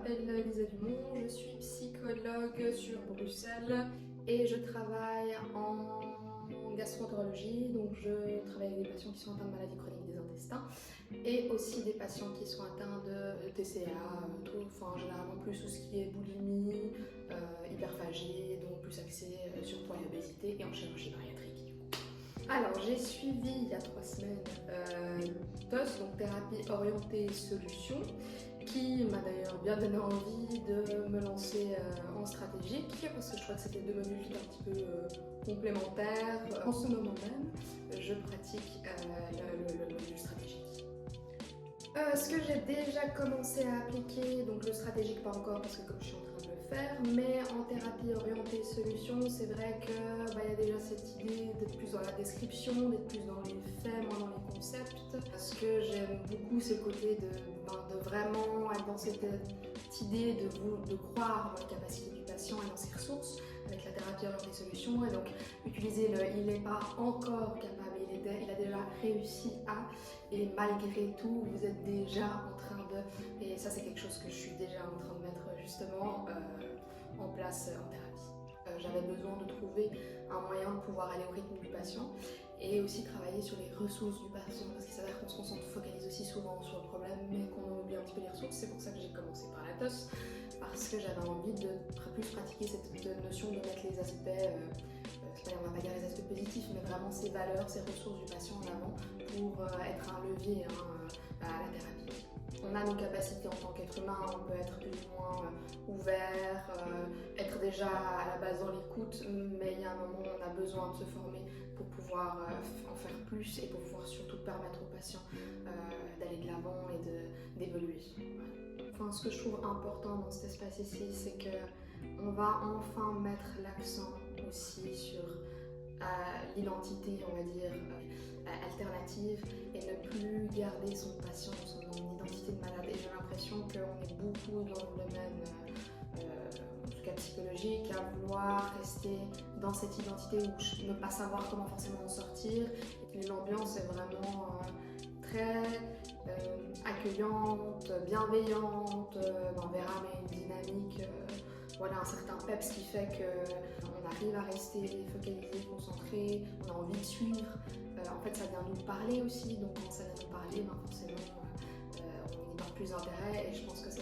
m'appelle Lisa Dumont, je suis psychologue sur Bruxelles et je travaille en gastroentérologie, donc je travaille avec des patients qui sont atteints de maladies chroniques des intestins et aussi des patients qui sont atteints de TCA, enfin généralement plus tout ce qui est boulimie, hyperphagie, donc plus axé sur poids et obésité et en chirurgie bariatrique. Alors j'ai suivi il y a 3 semaines TOS, donc thérapie orientée solution, qui m'a d'ailleurs bien donné envie de me lancer en stratégique parce que je crois que c'était deux modules qui étaient un petit peu complémentaires. En ce moment même, je pratique le module stratégique. Ce que j'ai déjà commencé à appliquer, donc le stratégique pas encore parce que comme je suis en train de le faire, mais en thérapie orientée solution, c'est vrai que y a déjà cette idée d'être plus dans la description, d'être plus dans les faits, moins dans les concepts. Parce que j'aime beaucoup ce côté de vraiment être dans cette idée de croire dans les capacités du patient et dans ses ressources avec la thérapie orientée solution, et donc utiliser le il n'est pas encore capable, il a déjà réussi à, et malgré tout vous êtes déjà en train de, et ça c'est quelque chose que je suis déjà en train de mettre justement en place en thérapie. J'avais besoin de trouver un moyen de pouvoir aller au rythme du patient et aussi travailler sur les ressources du patient, parce qu'il s'avère qu'on se focalise aussi souvent sur le problème mais qu'on oublie un petit peu les ressources. C'est pour ça que j'ai commencé par la TOS, parce que j'avais envie de plus pratiquer cette notion de mettre les aspects, on va pas dire les aspects positifs, mais vraiment ces valeurs, ces ressources du patient en avant pour être un levier à la thérapie. On a nos capacités en tant qu'être humain, on peut être plus ou moins ouvert, être déjà à la base dans l'écoute, mais il y a un moment où on a besoin de se former pour pouvoir en faire plus et pour pouvoir surtout permettre aux patients d'aller de l'avant et d'évoluer. Enfin, ce que je trouve important dans cet espace ici, c'est qu'on va enfin mettre l'accent aussi sur l'identité, on va dire, alternative, et ne plus garder son patient dans son identité de malade. Et j'ai l'impression qu'on est beaucoup dans le domaine, en tout cas psychologique, à vouloir rester dans cette identité ou ne pas savoir comment forcément en sortir. Et l'ambiance est vraiment très accueillante, bienveillante, on verra, mais une dynamique, voilà, un certain peps qui fait qu'on arrive à rester focalisé, concentré, on a envie de suivre. En fait, ça vient nous parler aussi, donc quand ça vient nous parler, forcément, on y porte plus d'intérêt, et je pense que ça